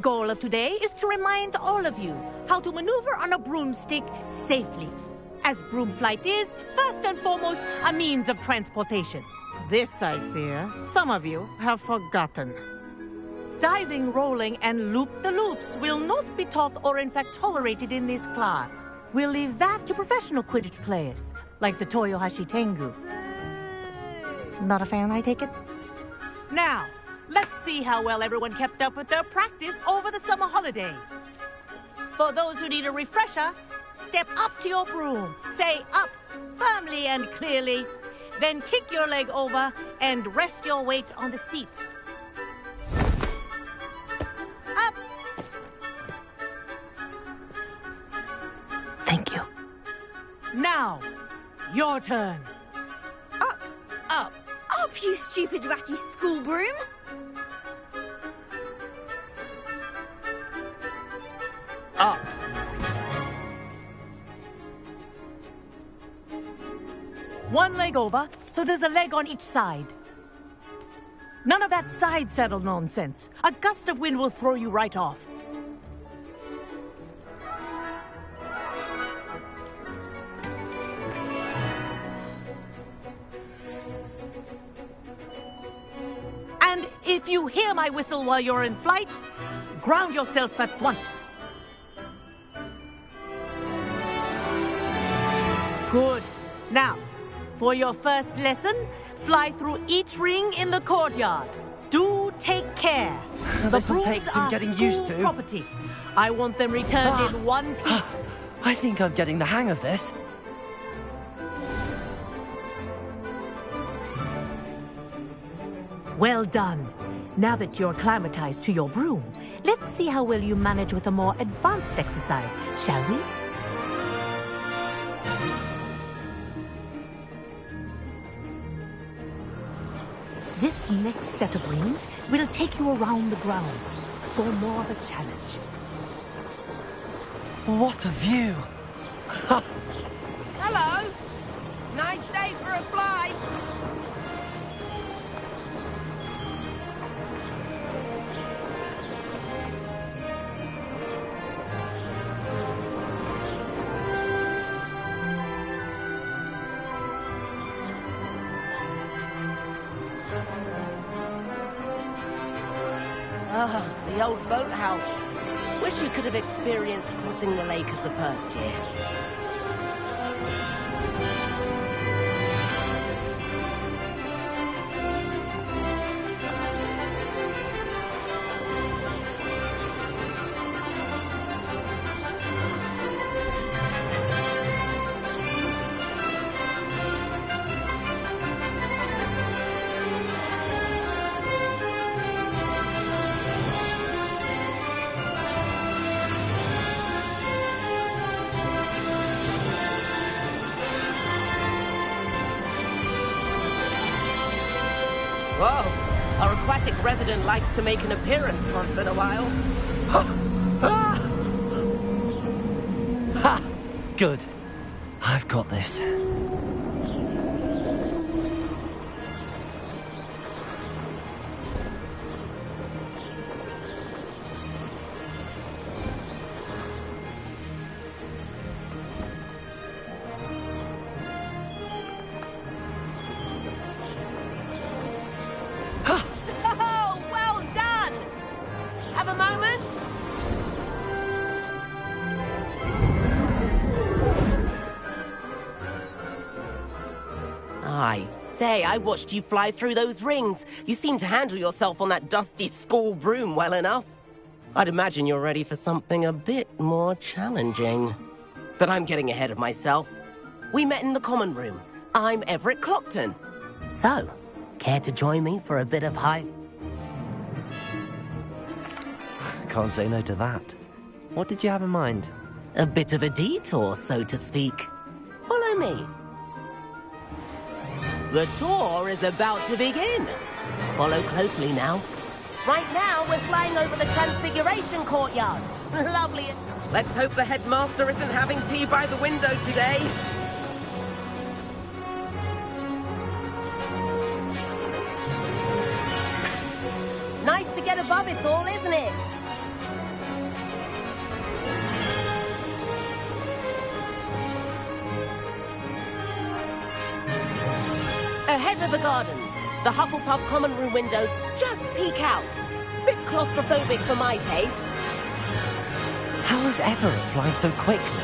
Goal of today is to remind all of you how to maneuver on a broomstick safely, as broom flight is, first and foremost, a means of transportation. This, I fear, some of you have forgotten. Diving, rolling, and loop-the-loops will not be taught or in fact tolerated in this class. We'll leave that to professional Quidditch players, like the Toyohashi Tengu. Not a fan, I take it? Now, let's see how well everyone kept up with their practice over the summer holidays. For those who need a refresher, step up to your broom, say up firmly and clearly, then kick your leg over and rest your weight on the seat. Up! Thank you. Now, your turn. Up! Up! Up, you stupid ratty school broom! Up! One leg over, so there's a leg on each side. None of that side saddle nonsense. A gust of wind will throw you right off. And if you hear my whistle while you're in flight, ground yourself at once. Good. Now, for your first lesson, fly through each ring in the courtyard. Do take care. This'll take some getting used to. Property. I want them returned in one piece. I think I'm getting the hang of this. Well done. Now that you're acclimatized to your broom, let's see how well you manage with a more advanced exercise, shall we? This next set of rings will take you around the grounds for more of a challenge. What a view! Hello! Nice day for a flight! Ah, the old boathouse. Wish you could have experienced crossing the lake as a first year. Whoa! Our aquatic resident likes to make an appearance once in a while. Ha! Good. I've got this. Oh, well done! Have a moment? I say, I watched you fly through those rings. You seem to handle yourself on that dusty school broom well enough. I'd imagine you're ready for something a bit more challenging. But I'm getting ahead of myself. We met in the common room. I'm Everett Clockton. So, care to join me for a bit of high... Can't say no to that. What did you have in mind? A bit of a detour, so to speak. Follow me. The tour is about to begin. Follow closely now. Right now, we're flying over the Transfiguration Courtyard. Lovely. Let's hope the headmaster isn't having tea by the window today. Nice to get above it all, isn't it? Enter the gardens. The Hufflepuff common room windows just peek out. Bit claustrophobic for my taste. How is Everett flying so quickly?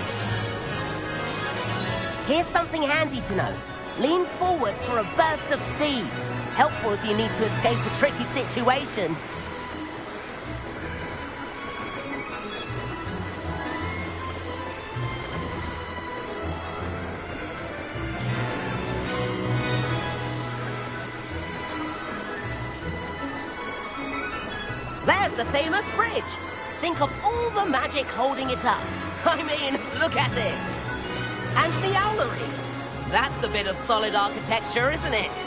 Here's something handy to know. Lean forward for a burst of speed. Helpful if you need to escape a tricky situation. There's the famous bridge. Think of all the magic holding it up. I mean, look at it. And the owlery. That's a bit of solid architecture, isn't it?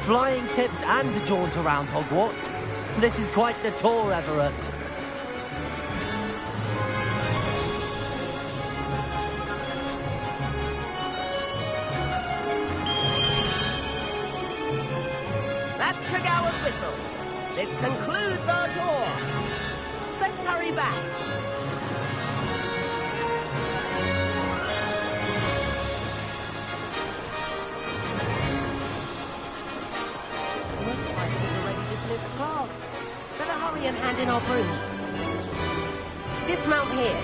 Flying tips and a jaunt around Hogwarts. This is quite the tour, Everett. That's Kagawa's whistle. This concludes our tour. Let's hurry back. Looks like we've already dismissed class. Better hurry and hand in our brooms. Dismount here.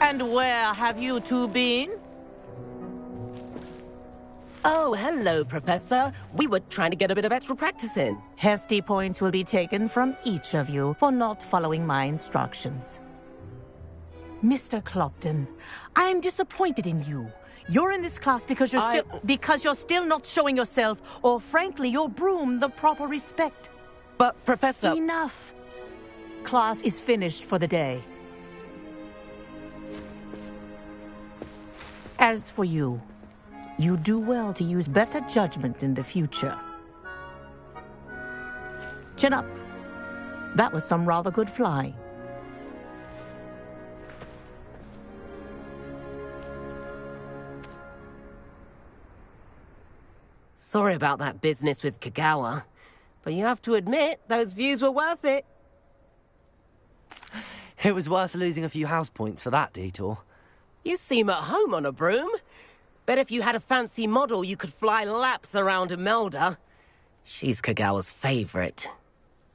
And where have you two been? Oh, hello, Professor. We were trying to get a bit of extra practice in. Hefty points will be taken from each of you for not following my instructions. Mr. Clopton, I am disappointed in you. You're in this class because you're still not showing yourself, or frankly, your broom, the proper respect. But, Professor... Enough. Class is finished for the day. As for you, you do well to use better judgment in the future. Chin up. That was some rather good flying. Sorry about that business with Kagawa, but you have to admit, those views were worth it. It was worth losing a few house points for that detour. You seem at home on a broom. Bet if you had a fancy model, you could fly laps around Imelda. She's Kagawa's favorite.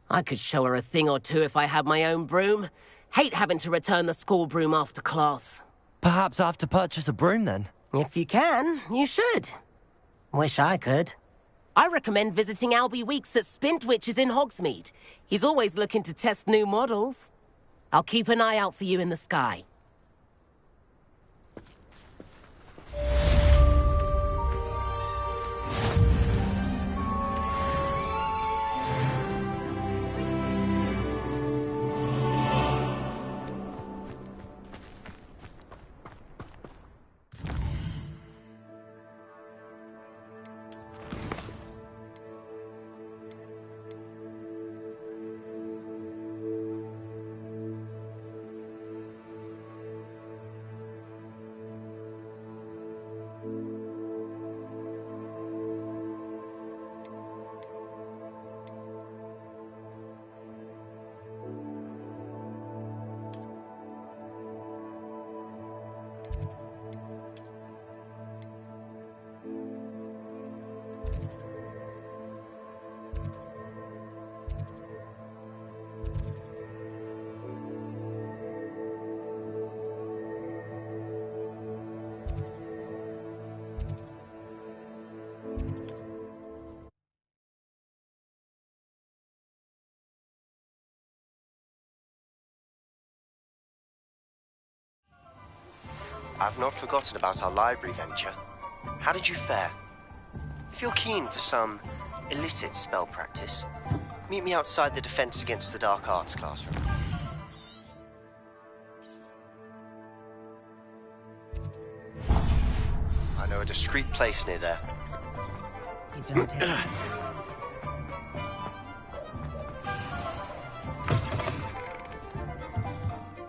I could show her a thing or two if I had my own broom. Hate having to return the school broom after class. Perhaps I have to purchase a broom then? If you can, you should. Wish I could. I recommend visiting Albie Weeks at Spintwitches in Hogsmeade. He's always looking to test new models. I'll keep an eye out for you in the sky. I've not forgotten about our library venture. How did you fare? If you're keen for some illicit spell practice, meet me outside the Defense Against the Dark Arts classroom. I know a discreet place near there. You don't have...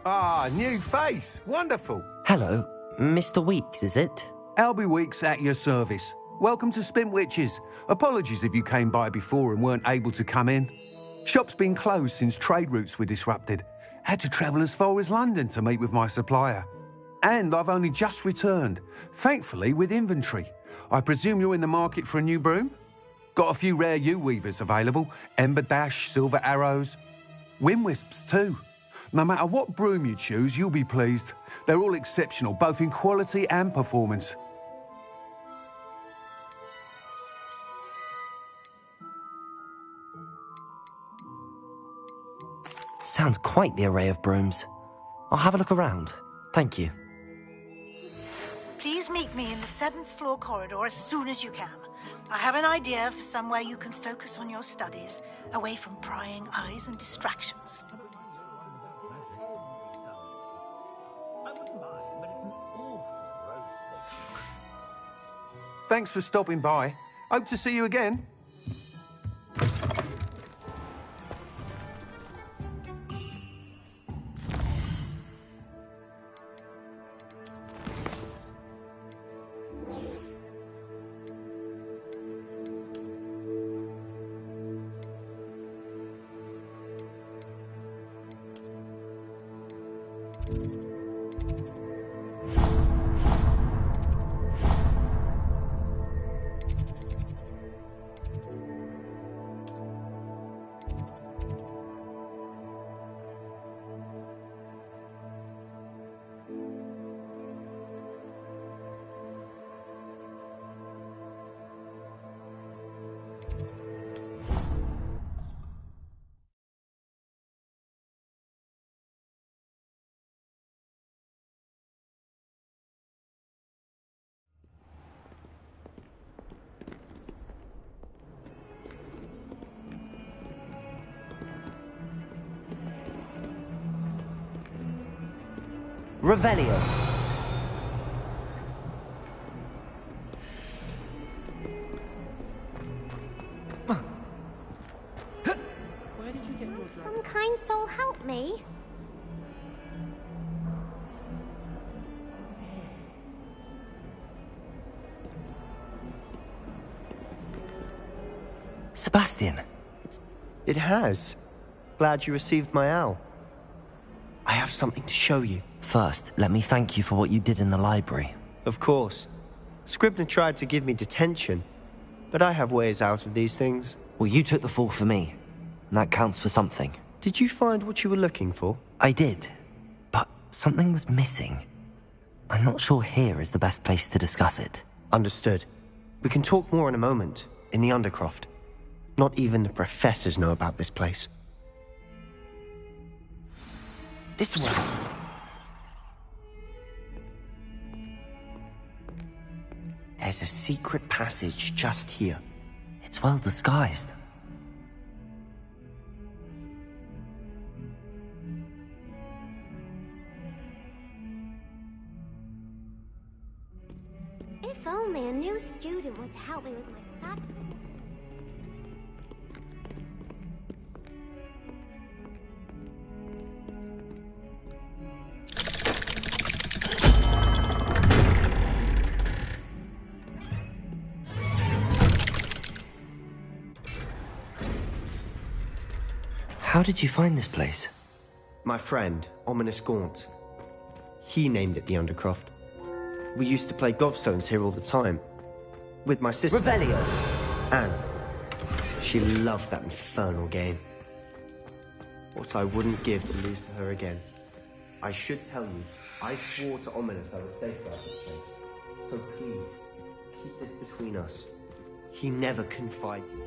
Ah, new face. Wonderful. Hello, Mr. Weeks, is it? Albie Weeks at your service. welcome to Spintwitches. Apologies if you came by before and weren't able to come in. Shop's been closed since trade routes were disrupted. Had to travel as far as London to meet with my supplier. And I've only just returned, thankfully with inventory. I presume you're in the market for a new broom? Got a few rare yew-weavers available, Ember Dash, Silver Arrows, Wind-Wisps too. No matter what broom you choose, you'll be pleased. They're all exceptional, both in quality and performance. Sounds quite the array of brooms. I'll have a look around. Thank you. Please meet me in the 7th floor corridor as soon as you can. I have an idea for somewhere you can focus on your studies, away from prying eyes and distractions. Thanks for stopping by. Hope to see you again. Revelio. Kind soul, help me. Sebastian. It has. Glad you received my owl. I have something to show you. First, let me thank you for what you did in the library. Of course. Scribner tried to give me detention, but I have ways out of these things. Well, you took the fall for me, and that counts for something. Did you find what you were looking for? I did, but something was missing. I'm not sure here is the best place to discuss it. Understood. We can talk more in a moment, in the Undercroft. Not even the professors know about this place. This way. There's a secret passage just here. It's well disguised. If only a new student were to help me with my study. How did you find this place? My friend, Ominous Gaunt. He named it the Undercroft. We used to play gobstones here all the time. With my sister... Revelio! Anne. She loved that infernal game. What I wouldn't give to lose to her again. I should tell you, I swore to Ominous I would safeguard this place. So please, keep this between us. He never confides in me.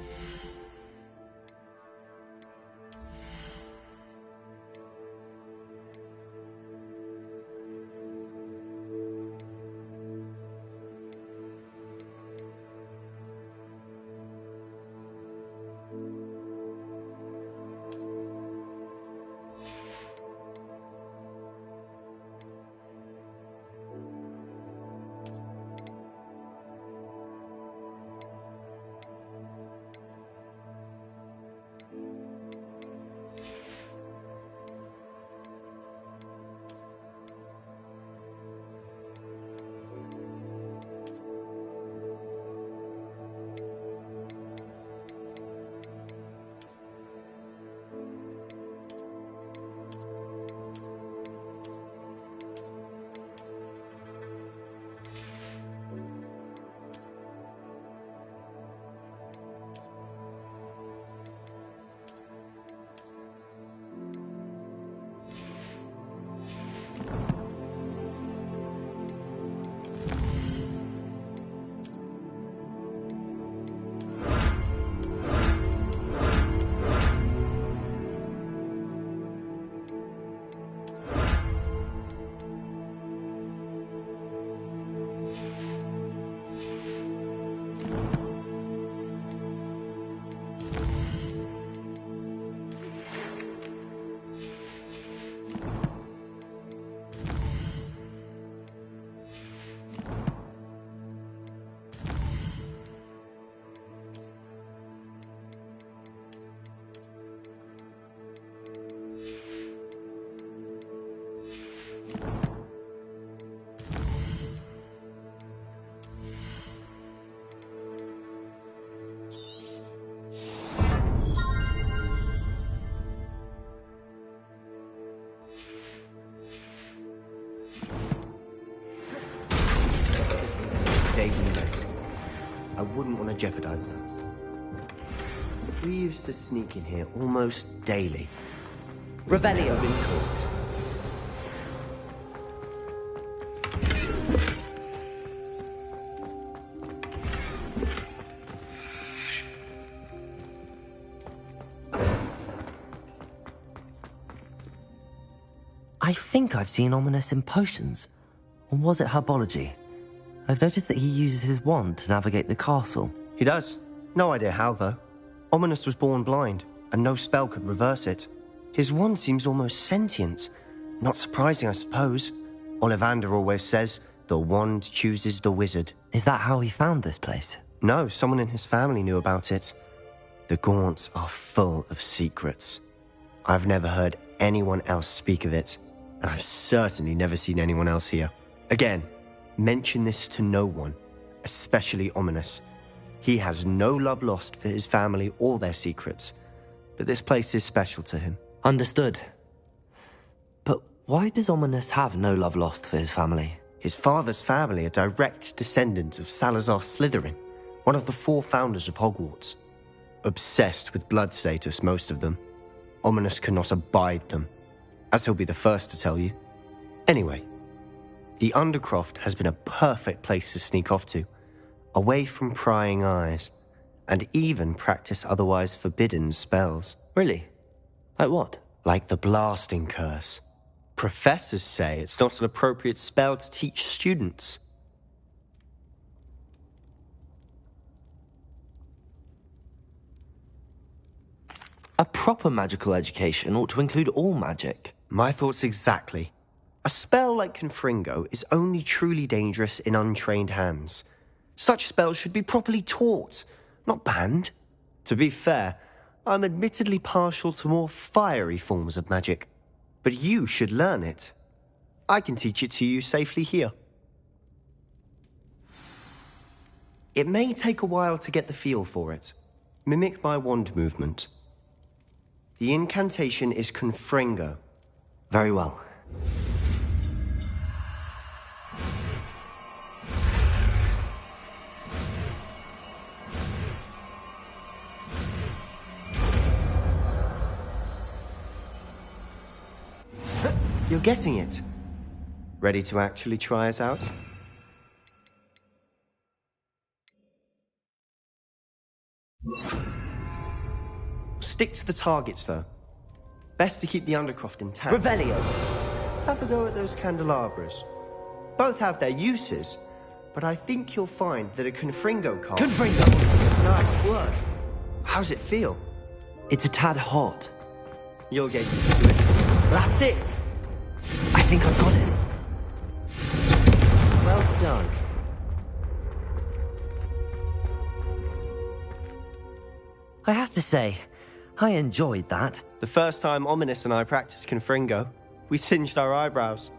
vaguely met. I wouldn't want to jeopardize that. We used to sneak in here almost daily. Revelio. Been caught. I think I've seen Ominous in potions. Or was it herbology? I've noticed that he uses his wand to navigate the castle. He does. No idea how, though. Ominous was born blind, and no spell could reverse it. His wand seems almost sentient. Not surprising, I suppose. Ollivander always says, the wand chooses the wizard. Is that how he found this place? No, someone in his family knew about it. The Gaunts are full of secrets. I've never heard anyone else speak of it, and I've certainly never seen anyone else here. Again, mention this to no one, especially Ominous. He has no love lost for his family or their secrets, but this place is special to him. Understood. But why does Ominous have no love lost for his family? His father's family are direct descendants of Salazar Slytherin, one of the 4 founders of Hogwarts. Obsessed with blood status, most of them. Ominous cannot abide them, as he'll be the first to tell you. Anyway, the Undercroft has been a perfect place to sneak off to, away from prying eyes, and even practice otherwise forbidden spells. Really? Like what? Like the Blasting Curse. Professors say it's not an appropriate spell to teach students. A proper magical education ought to include all magic. My thoughts exactly. A spell like Confringo is only truly dangerous in untrained hands. Such spells should be properly taught, not banned. To be fair, I'm admittedly partial to more fiery forms of magic. But you should learn it. I can teach it to you safely here. It may take a while to get the feel for it. Mimic my wand movement. The incantation is Confringo. Very well. You're getting it. Ready to actually try it out? Stick to the targets, though. Best to keep the Undercroft intact. Revelio. Have a go at those candelabras. Both have their uses, but I think you'll find that a Confringo card... Confringo! Nice work. How's it feel? It's a tad hot. You'll get used to it. That's it! I think I've got it. Well done. I have to say, I enjoyed that. The first time Ominous and I practiced Confringo, we singed our eyebrows.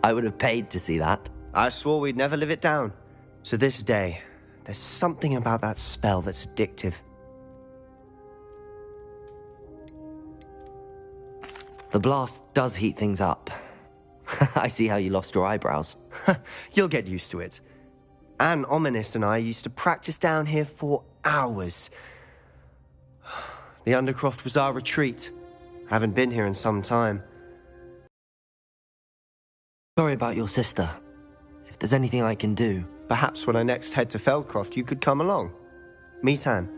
I would have paid to see that. I swore we'd never live it down. To this day, there's something about that spell that's addictive. The blast does heat things up. I see how you lost your eyebrows. You'll get used to it. Anne Ominous and I used to practice down here for hours. The Undercroft was our retreat. Haven't been here in some time. Sorry about your sister. If there's anything I can do... Perhaps when I next head to Feldcroft, you could come along. Meet Anne.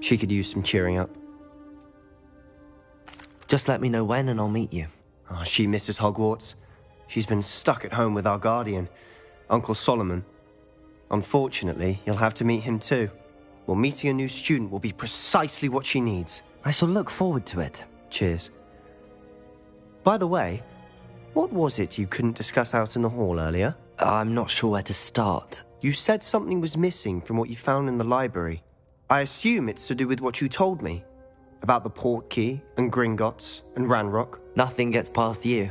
She could use some cheering up. Just let me know when and I'll meet you. Oh, she misses Hogwarts. She's been stuck at home with our guardian, Uncle Solomon. Unfortunately, you'll have to meet him too. Well, meeting a new student will be precisely what she needs. I shall look forward to it. Cheers. By the way, what was it you couldn't discuss out in the hall earlier? I'm not sure where to start. You said something was missing from what you found in the library. I assume it's to do with what you told me. About the Portkey, and Gringotts, and Ranrock. Nothing gets past you.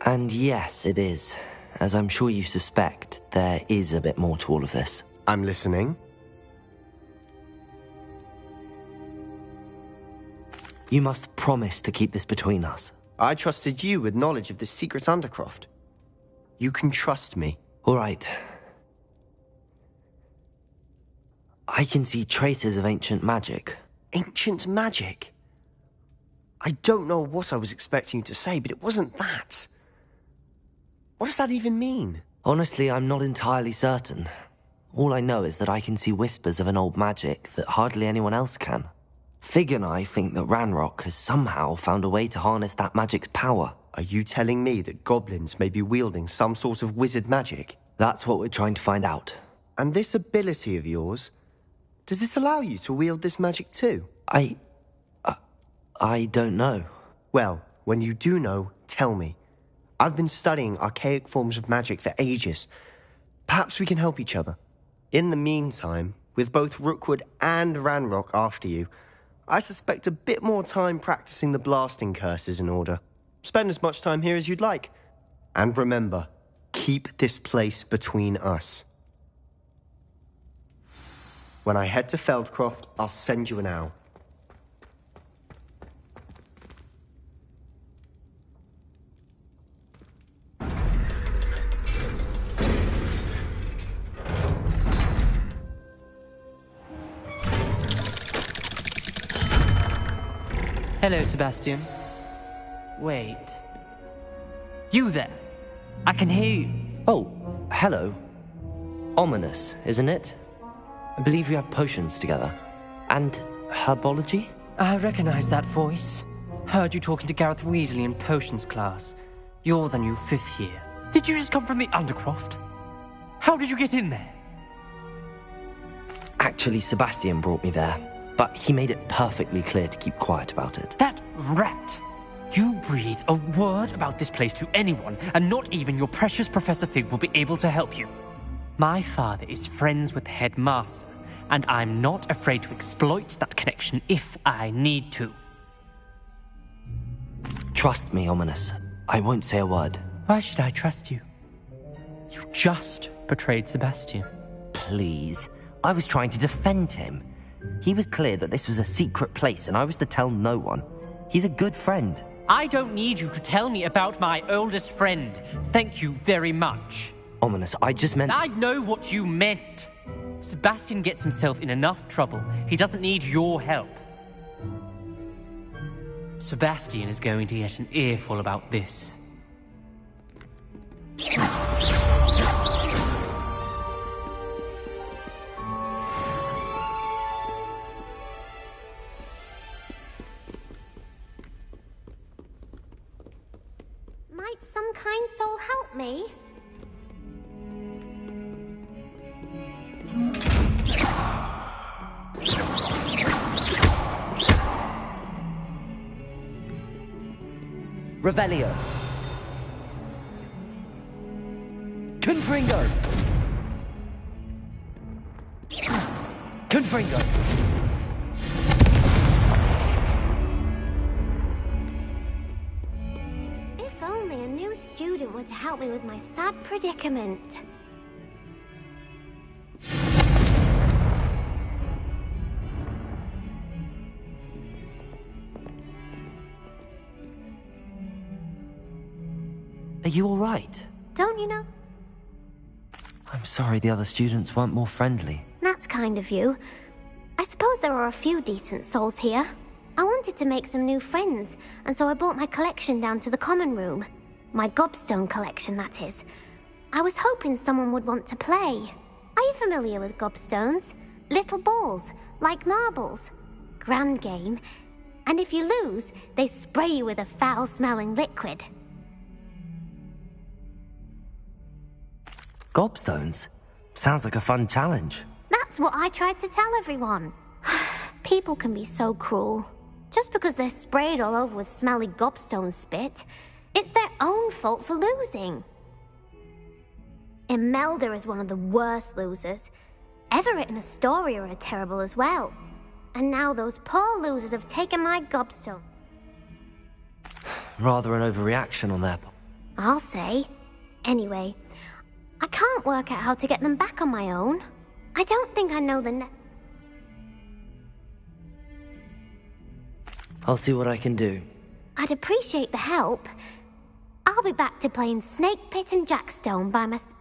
And yes, it is. As I'm sure you suspect, there is a bit more to all of this. I'm listening. You must promise to keep this between us. I trusted you with knowledge of the secret Undercroft. You can trust me. All right. I can see traces of ancient magic. Ancient magic? I don't know what I was expecting you to say, but it wasn't that. What does that even mean? Honestly, I'm not entirely certain. All I know is that I can see whispers of an old magic that hardly anyone else can. Fig and I think that Ranrock has somehow found a way to harness that magic's power. Are you telling me that goblins may be wielding some sort of wizard magic? That's what we're trying to find out. And this ability of yours, does it allow you to wield this magic too? I don't know. Well, when you do know, tell me. I've been studying archaic forms of magic for ages. Perhaps we can help each other. In the meantime, with both Rookwood and Ranrock after you, I suspect a bit more time practicing the blasting curse is in order. Spend as much time here as you'd like. And remember, keep this place between us. When I head to Feldcroft, I'll send you an owl. Hello, Sebastian. Wait. You there? I can hear you. Oh, hello. Ominous, isn't it? I believe we have potions together. And herbology? I recognize that voice. Heard you talking to Gareth Weasley in potions class. You're the new 5th year. Did you just come from the Undercroft? How did you get in there? Actually, Sebastian brought me there. But he made it perfectly clear to keep quiet about it. That rat! You breathe a word about this place to anyone, and not even your precious Professor Fig will be able to help you. My father is friends with the headmaster, and I'm not afraid to exploit that connection if I need to. Trust me, Ominous. I won't say a word. Why should I trust you? You just betrayed Sebastian. Please. I was trying to defend him. He was clear that this was a secret place, and I was to tell no one. He's a good friend. I don't need you to tell me about my oldest friend. Thank you very much. Ominous, I just meant... I know what you meant. Sebastian gets himself in enough trouble. He doesn't need your help. Sebastian is going to get an earful about this. Might some kind soul help me? Revelio. Confringo. Confringo. If only a new student were to help me with my sad predicament. Are you all right? Don't you know? I'm sorry the other students weren't more friendly. That's kind of you. I suppose there are a few decent souls here. I wanted to make some new friends, and so I brought my collection down to the common room. My gobstone collection, that is. I was hoping someone would want to play. Are you familiar with gobstones? Little balls, like marbles. Grand game. And if you lose, they spray you with a foul-smelling liquid. Gobstones? Sounds like a fun challenge. That's what I tried to tell everyone. People can be so cruel. Just because they're sprayed all over with smelly gobstone spit, it's their own fault for losing. Imelda is one of the worst losers. Everett and Astoria are terrible as well. And now those poor losers have taken my gobstone. Rather an overreaction on their part. I'll say. Anyway, I can't work out how to get them back on my own. I don't think I know the I'll see what I can do. I'd appreciate the help. I'll be back to playing Snake Pit and Jackstone by myself.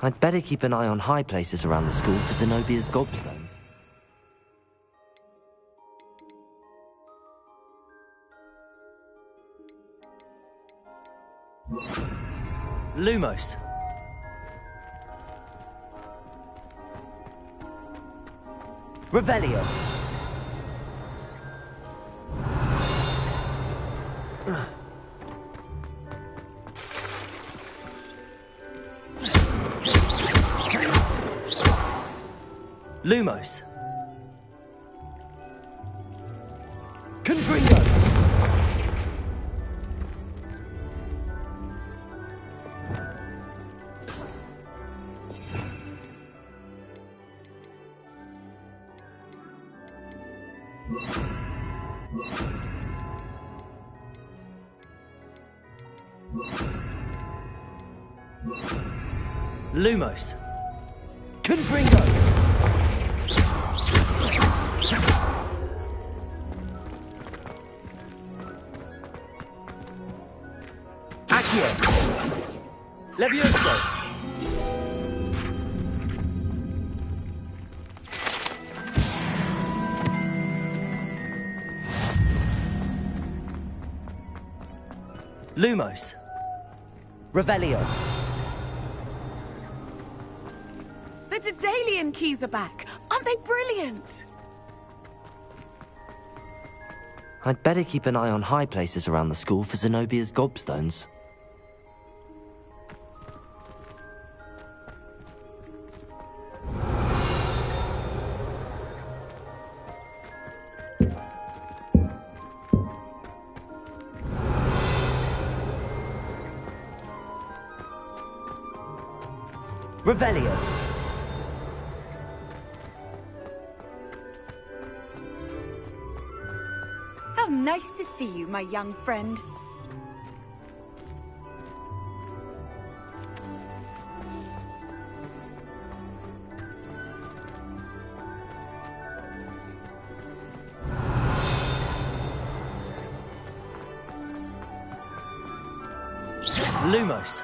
I'd better keep an eye on high places around the school for Zenobia's gobstones. Lumos. Revelio. Lumos. Confringo. Lumos. Confringo. Accio. Levioso. Lumos. Revelio. The Daedalian keys are back. Aren't they brilliant? I'd better keep an eye on high places around the school for Zenobia's gobstones. Revelio. How nice to see you, my young friend. Lumos.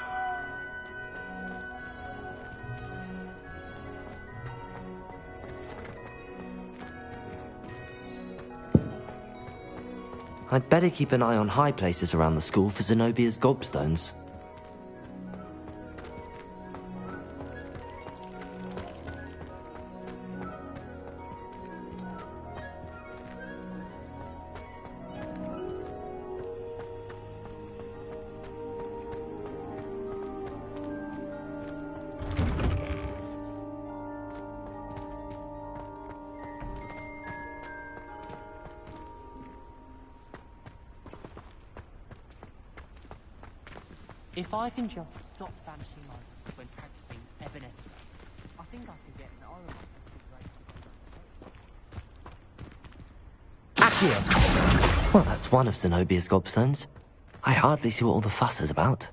I'd better keep an eye on high places around the school for Zenobia's gobstones. If I can just stop banishing myself when practicing Evanescence, I think I can get an Accio. Well, that's one of Zenobia's gobstones. I hardly see what all the fuss is about.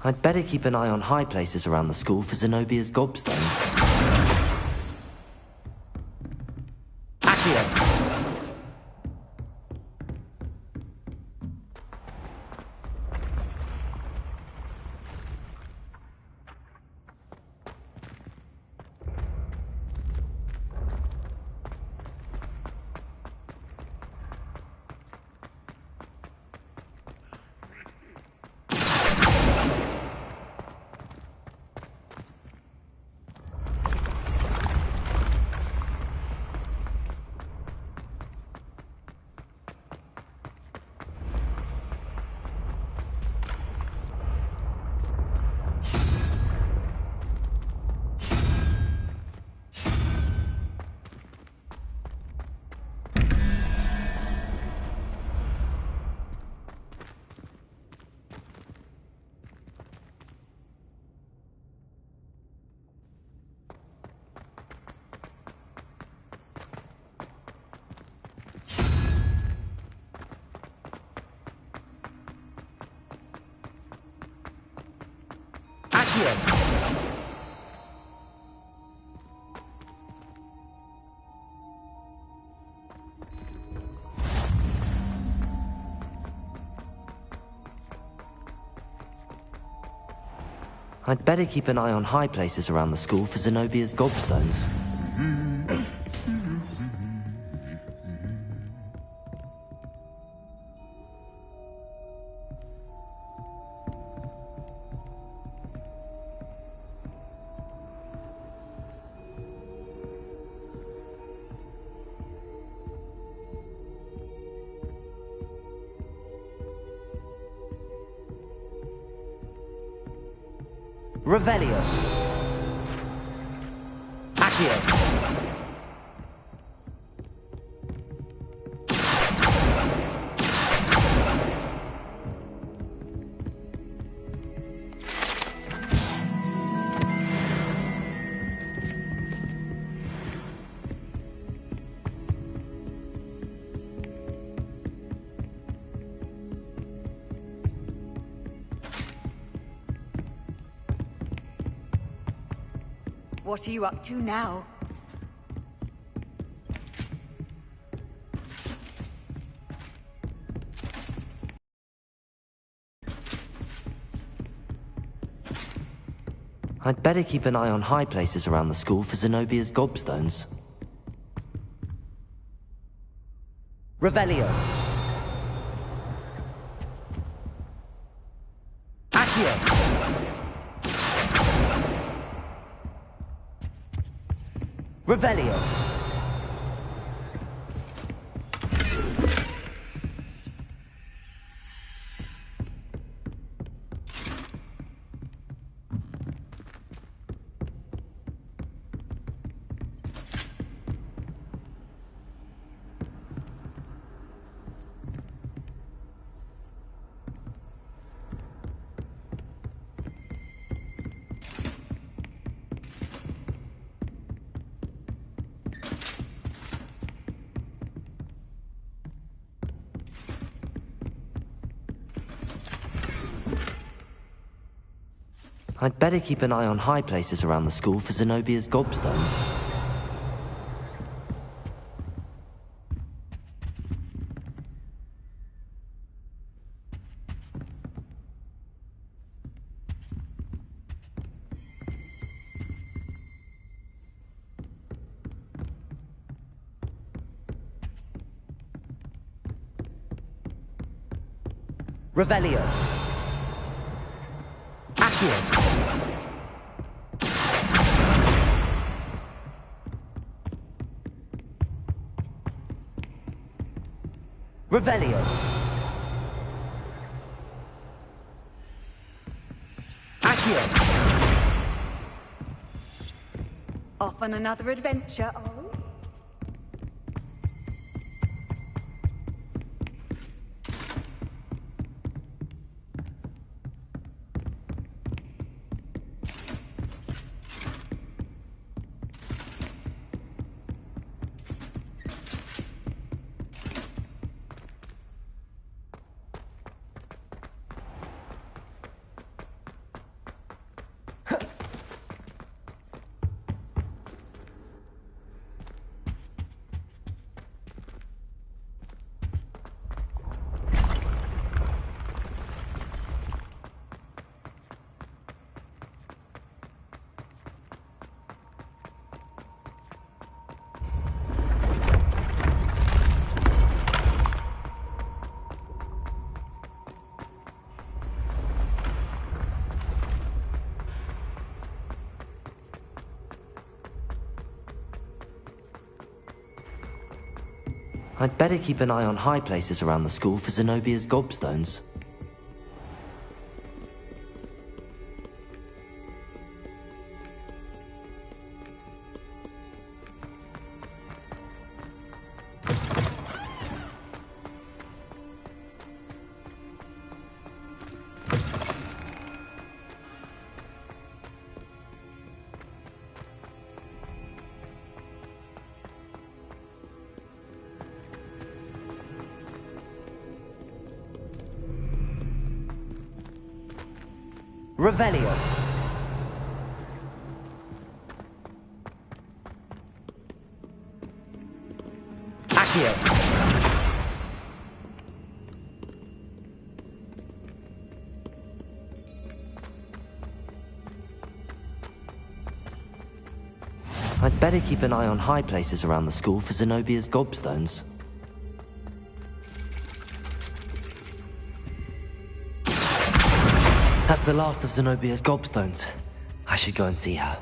I'd better keep an eye on high places around the school for Zenobia's gobstones. Accio. Accio! I'd better keep an eye on high places around the school for Zenobia's gobstones. Revelio. Accio. What are you up to now? I'd better keep an eye on high places around the school for Zenobia's gobstones. Revelio. Accio. Revelio. I'd better keep an eye on high places around the school for Zenobia's gobstones. Revelio. Accio. Revelio. Accio. Off on another adventure, are we? I'd better keep an eye on high places around the school for Zenobia's gobstones. Revelio. I'd better keep an eye on high places around the school for Zenobia's gobstones. That's the last of Zenobia's gobstones. I should go and see her.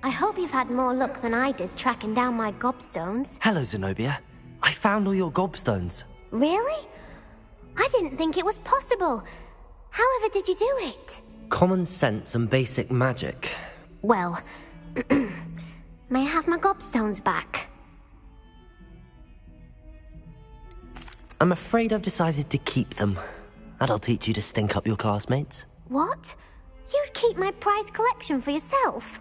I hope you've had more luck than I did tracking down my gobstones. Hello, Zenobia. I found all your gobstones. Really? I didn't think it was possible. However did you do it? Common sense and basic magic. Well, may I have my gobstones back? I'm afraid I've decided to keep them. That'll teach you to stink up your classmates. What? You'd keep my prized collection for yourself?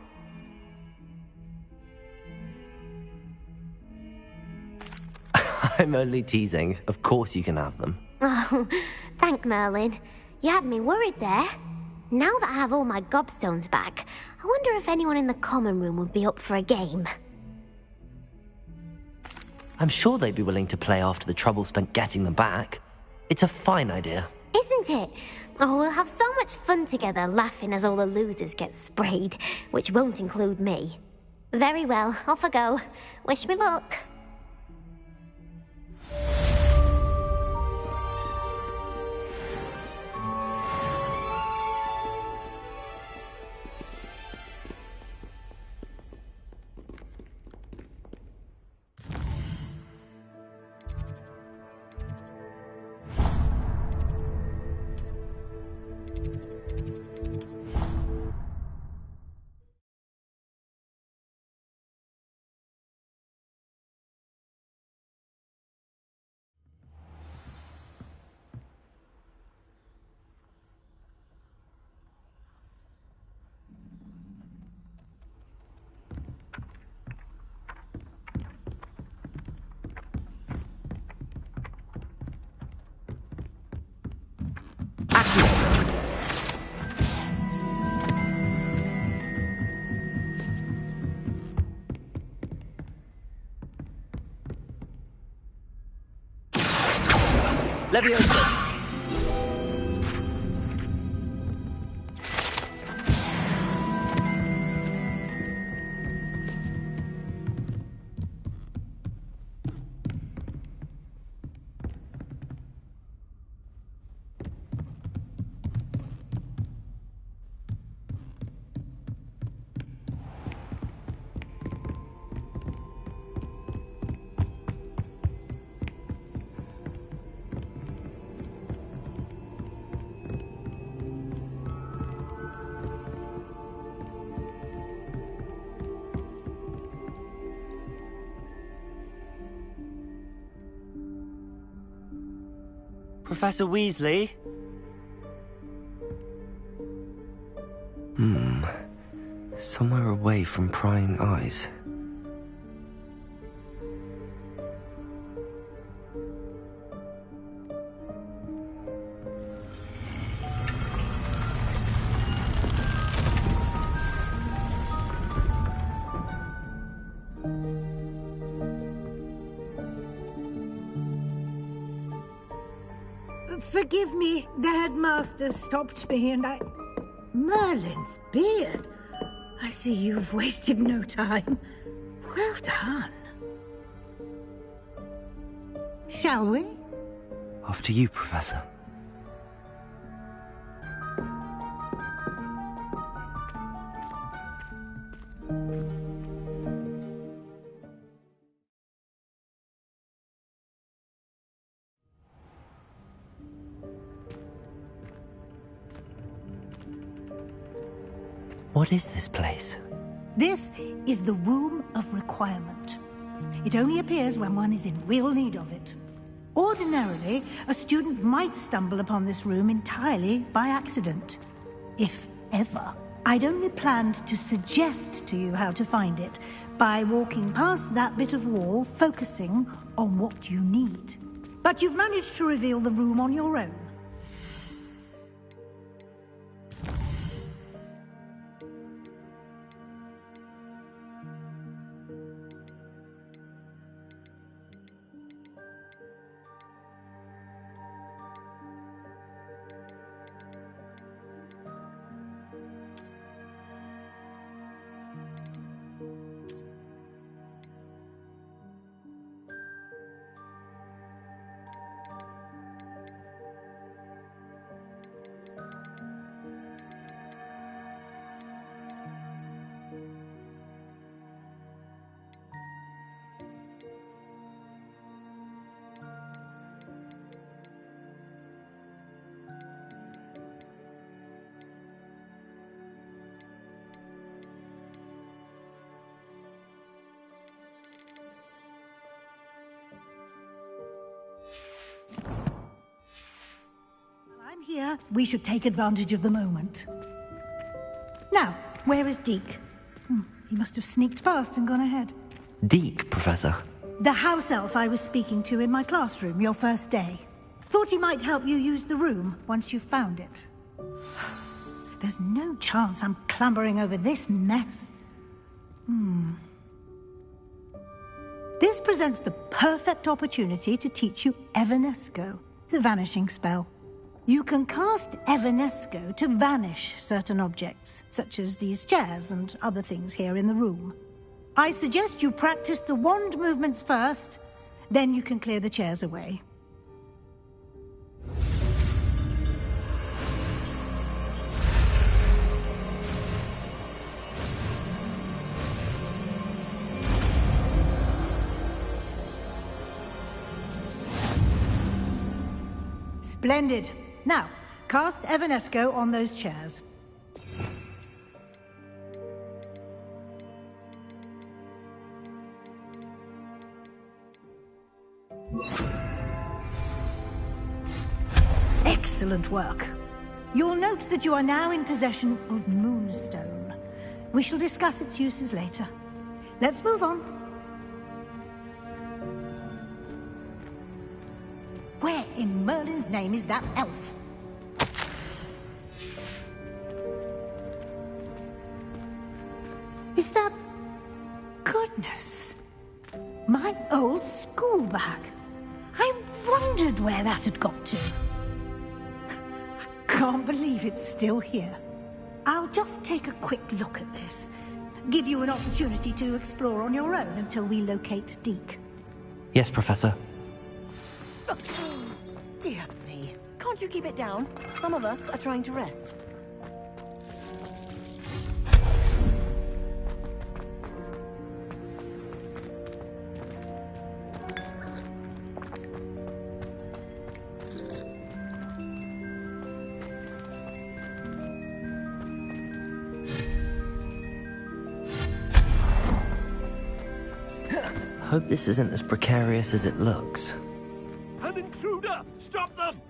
I'm only teasing. Of course you can have them. Oh, thank Merlin. You had me worried there. Now that I have all my gobstones back, I wonder if anyone in the common room would be up for a game. I'm sure they'd be willing to play after the trouble spent getting them back. It's a fine idea. Isn't it? Oh, we'll have so much fun together laughing as all the losers get sprayed, which won't include me. Very well, off I go. Wish me luck. Leviosa! Professor Weasley? Somewhere away from prying eyes. Forgive me, the headmaster stopped me and I... Merlin's beard. I see you've wasted no time. Well done. Shall we? After you, Professor. What is this place? This is the Room of Requirement. It only appears when one is in real need of it. Ordinarily, a student might stumble upon this room entirely by accident. If ever. I'd only planned to suggest to you how to find it by walking past that bit of wall, focusing on what you need. But you've managed to reveal the room on your own. I'm here. We should take advantage of the moment. Now, where is Deke? He must have sneaked past and gone ahead. Deke, Professor. The house elf I was speaking to in my classroom your first day. Thought he might help you use the room once you've found it. There's no chance I'm clambering over this mess. This presents the perfect opportunity to teach you Evanesco, the vanishing spell. You can cast Evanesco to vanish certain objects, such as these chairs and other things here in the room. I suggest you practice the wand movements first, then you can clear the chairs away. Splendid. Now, cast Evanesco on those chairs. Excellent work. You'll note that you are now in possession of Moonstone. We shall discuss its uses later. Let's move on. Where in Merlin's name is that elf? Is that... Goodness. My old school bag. I wondered where that had got to. I can't believe it's still here. I'll just take a quick look at this. Give you an opportunity to explore on your own until we locate Deke. Yes, Professor. Dear me. Can't you keep it down? Some of us are trying to rest. Hope this isn't as precarious as it looks. An intruder! Stop them!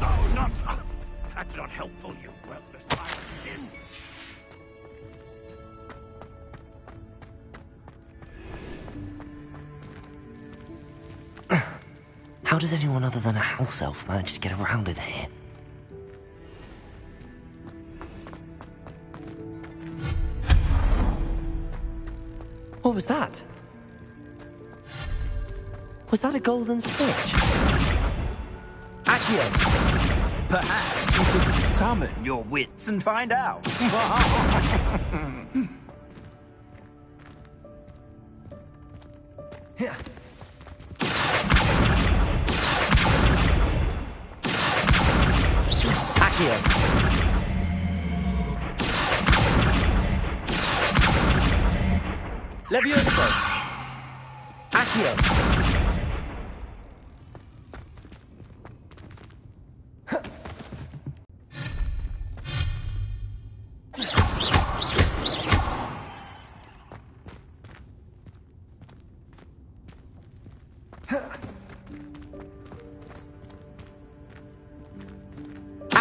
Oh, not... That's not helpful, you worthless bastard. How does anyone other than a house elf manage to get around in here? What was that? Was that a golden snitch? Accio! Perhaps you could summon your wits and find out. Accio! Levioso! Accio!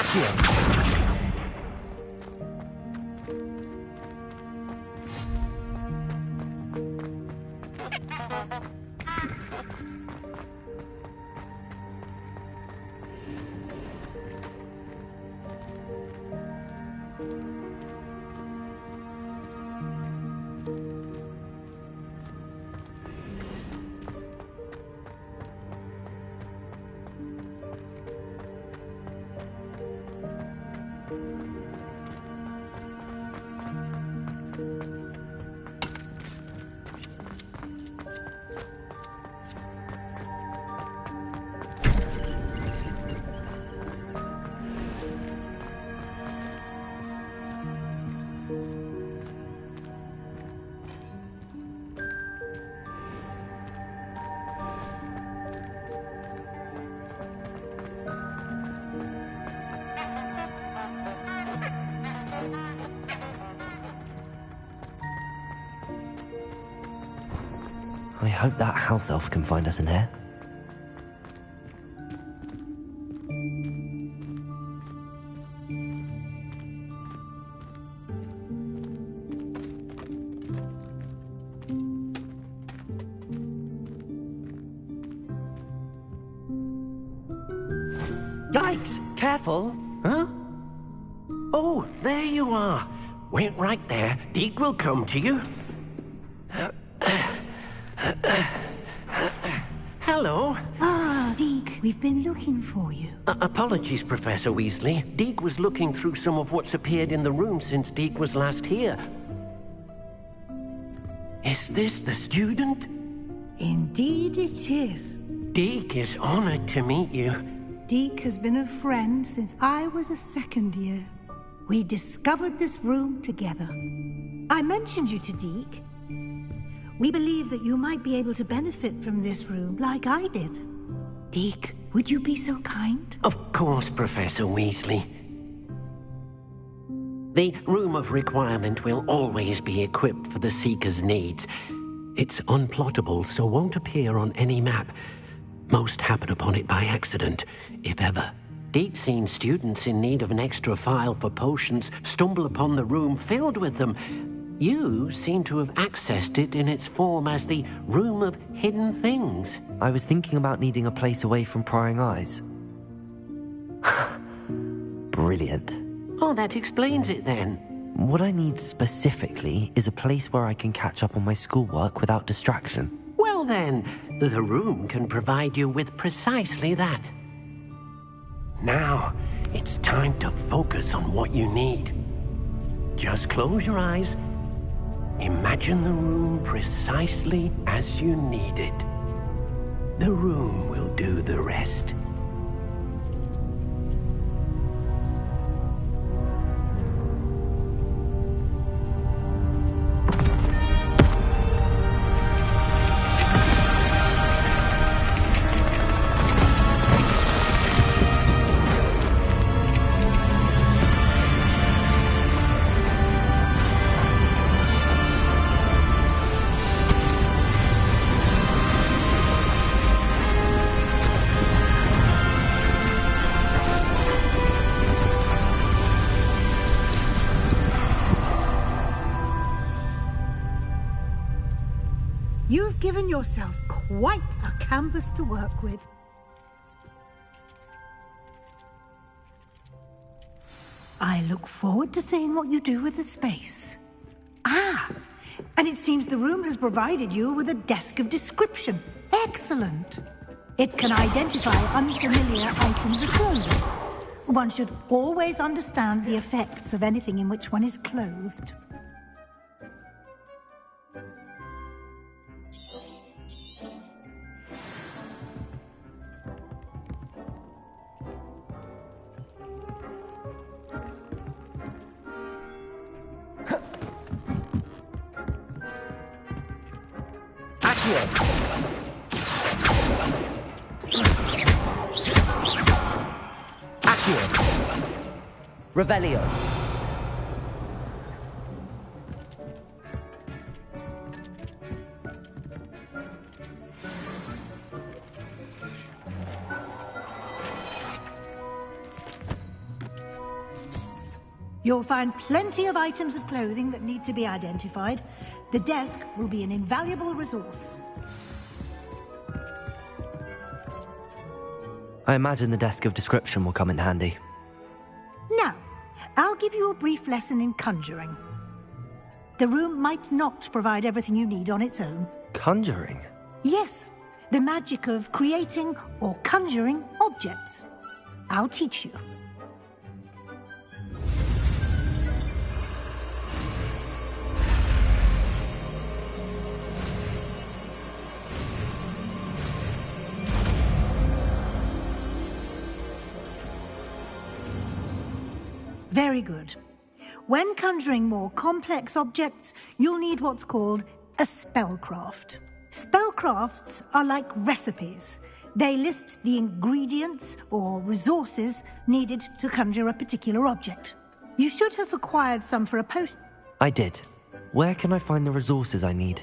Accio! I hope that house elf can find us in here. Yikes! Careful! Huh? Oh, there you are. Wait right there. Deke will come to you. Hello. Ah, Deke, we've been looking for you. Apologies, Professor Weasley. Deke was looking through some of what's appeared in the room since Deke was last here. Is this the student? Indeed it is. Deke is honored to meet you. Deke has been a friend since I was a second year. We discovered this room together. I mentioned you to Deke. We believe that you might be able to benefit from this room like I did. Deke, would you be so kind? Of course, Professor Weasley. The Room of Requirement will always be equipped for the Seeker's needs. It's unplottable, so won't appear on any map. Most happen upon it by accident, if ever. Deke's seen students in need of an extra file for potions stumble upon the room filled with them. You seem to have accessed it in its form as the Room of Hidden Things. I was thinking about needing a place away from prying eyes. Brilliant. Oh, that explains it then. What I need specifically is a place where I can catch up on my schoolwork without distraction. Well then, the room can provide you with precisely that. Now, it's time to focus on what you need. Just close your eyes. Imagine the room precisely as you need it. The room will do the rest. You've given yourself quite a canvas to work with. I look forward to seeing what you do with the space. Ah, and it seems the room has provided you with a desk of description. Excellent. It can identify unfamiliar items of clothing. One should always understand the effects of anything in which one is clothed. Revelio. You'll find plenty of items of clothing that need to be identified. The desk will be an invaluable resource. I imagine the desk of description will come in handy. Now, I'll give you a brief lesson in conjuring. The room might not provide everything you need on its own. Conjuring? Yes, the magic of creating or conjuring objects. I'll teach you. Very good. When conjuring more complex objects, you'll need what's called a spellcraft. Spellcrafts are like recipes. They list the ingredients or resources needed to conjure a particular object. You should have acquired some for a potion. I did. Where can I find the resources I need?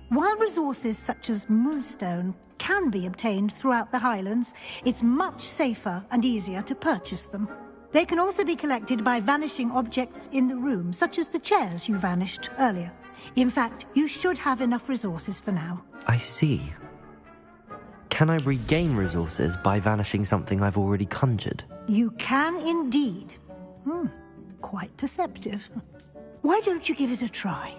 While resources such as moonstone can be obtained throughout the Highlands, it's much safer and easier to purchase them. They can also be collected by vanishing objects in the room, such as the chairs you vanished earlier. In fact, you should have enough resources for now. I see. Can I regain resources by vanishing something I've already conjured? You can indeed. Quite perceptive. Why don't you give it a try?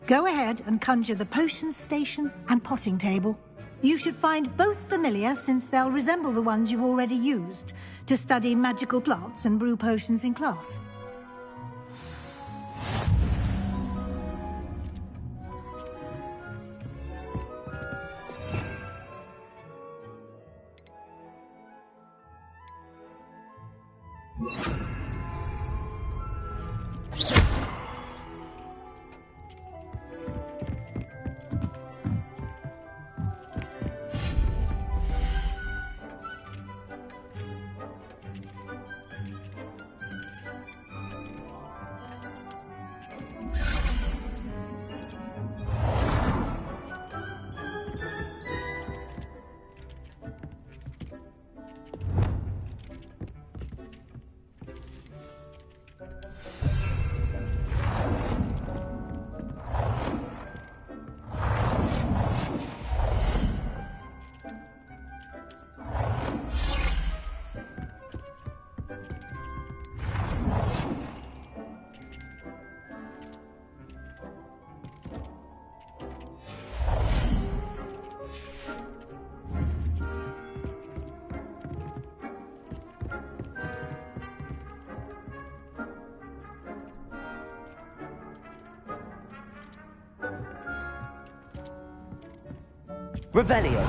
Go ahead and conjure the potions station and potting table. You should find both familiar, since they'll resemble the ones you've already used to study magical plants and brew potions in class. Revelio.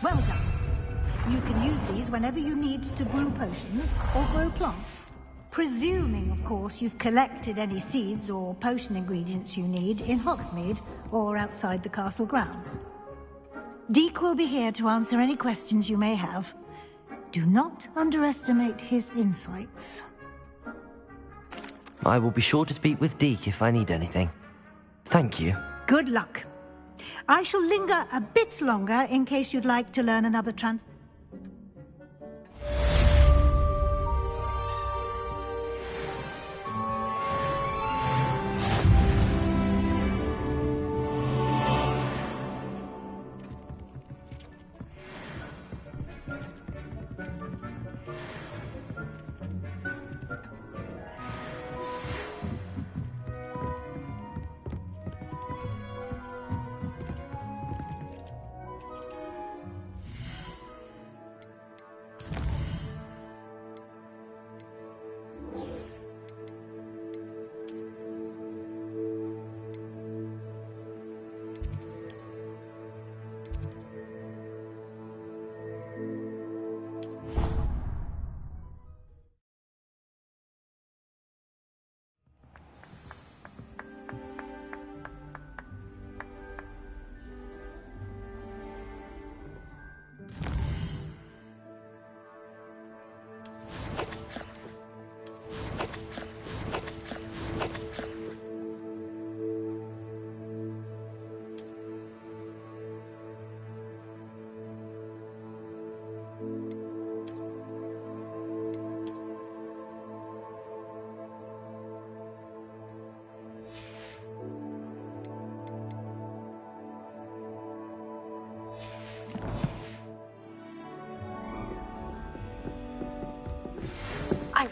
Well done. You can use these whenever you need to brew potions or grow plants. Presuming, of course, you've collected any seeds or potion ingredients you need in Hogsmeade or outside the castle grounds. Deek will be here to answer any questions you may have. Do not underestimate his insights. I will be sure to speak with Deek if I need anything. Thank you. Good luck. I shall linger a bit longer in case you'd like to learn another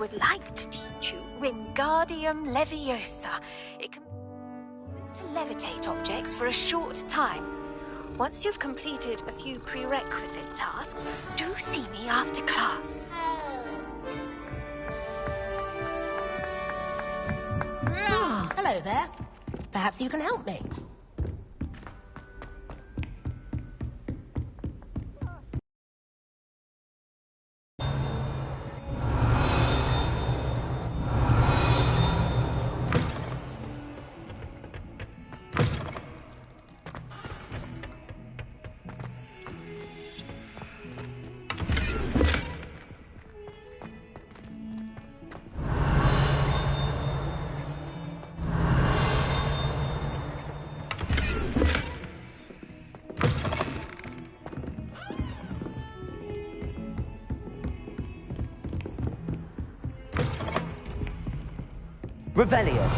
would like to teach you Wingardium Leviosa. It can be used to levitate objects for a short time. Once you've completed a few prerequisite tasks, do see me after class. Hello there. Perhaps you can help me. Revelio.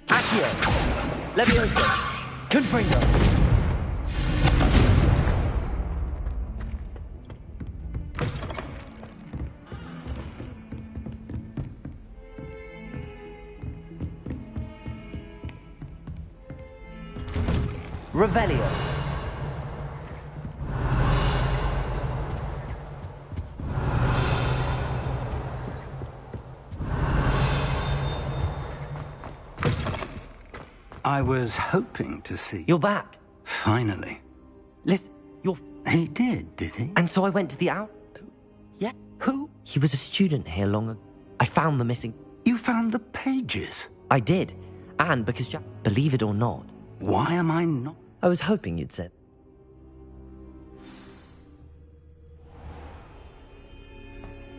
Accio. Leviosa. Confringo. Revelio. I was hoping to see... You're back. Finally. Liz, you're... He did he? And so I went to the out... Yeah? Who? He was a student here long ago. I found the missing... You found the pages? I did. And because Jack... Believe it or not... Why am I not... I was hoping you'd said...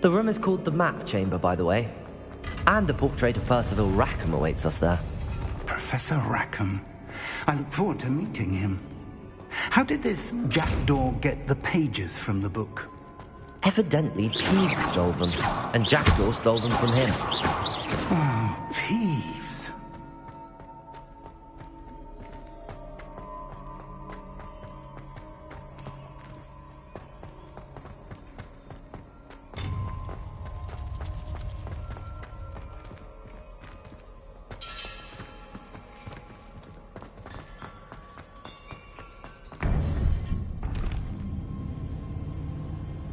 The room is called the Map Chamber, by the way. And a portrait of Percival Rackham awaits us there. Professor Rackham. I look forward to meeting him. How did this Jackdaw get the pages from the book? Evidently, Peeves stole them, and Jackdaw stole them from him. Oh, Peeves.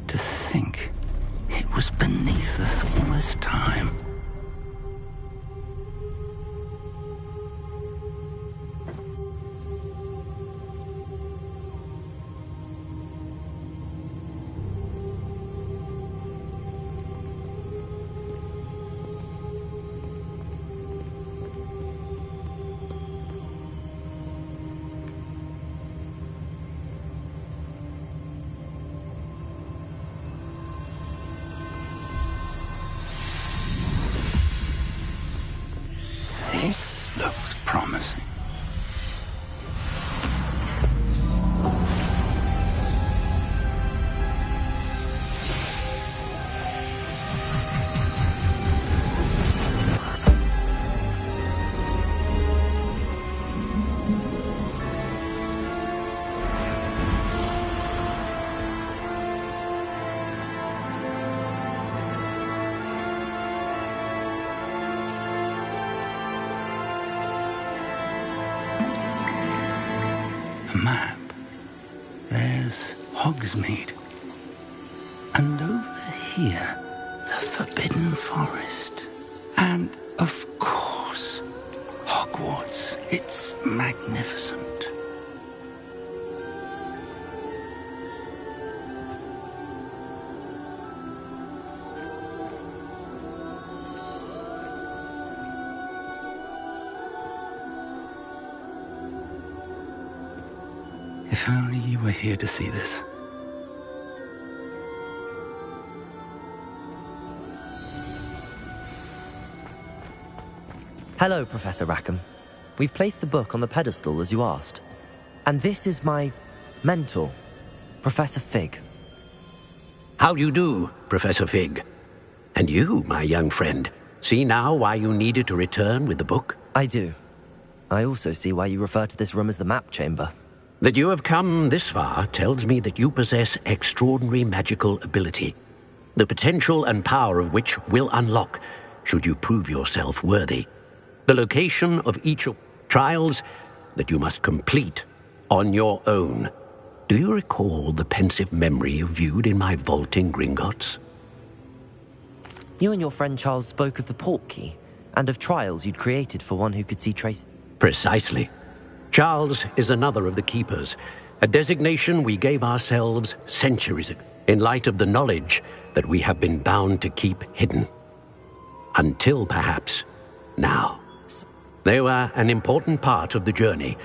To think it was beneath us all this time. This looks promising. A map. There's Hogsmeade. And over here, the Forbidden Forest. And, of course, Hogwarts. It's magnificent. If only you were here to see this. Hello, Professor Rackham. We've placed the book on the pedestal as you asked. And this is my mentor, Professor Fig. How do you do, Professor Fig? And you, my young friend, see now why you needed to return with the book? I do. I also see why you refer to this room as the map chamber. That you have come this far tells me that you possess extraordinary magical ability, the potential and power of which will unlock should you prove yourself worthy. The location of each of trials that you must complete on your own. Do you recall the pensive memory you viewed in my vault in Gringotts? You and your friend Charles spoke of the port key, and of trials you'd created for one who could see trace... Precisely. Charles is another of the Keepers, a designation we gave ourselves centuries ago, in light of the knowledge that we have been bound to keep hidden. Until, perhaps, now. They were an important part of the journey,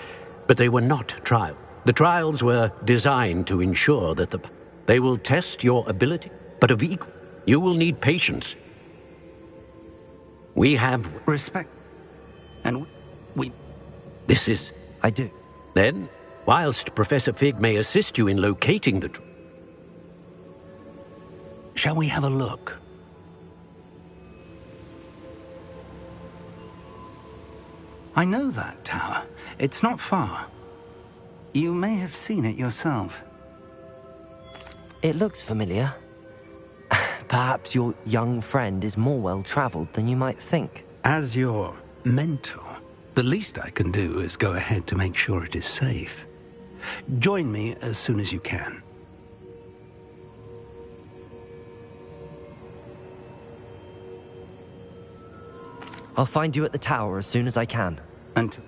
but they were not trials. The trials were designed to ensure that they will test your ability, but of equal, you will need patience. We have respect, and we... This is... I do. Then, whilst Professor Fig may assist you in locating the... Shall we have a look? I know that tower. It's not far. You may have seen it yourself. It looks familiar. Perhaps your young friend is more well-traveled than you might think. As your mentor, the least I can do is go ahead to make sure it is safe. Join me as soon as you can. I'll find you at the tower as soon as I can. Until...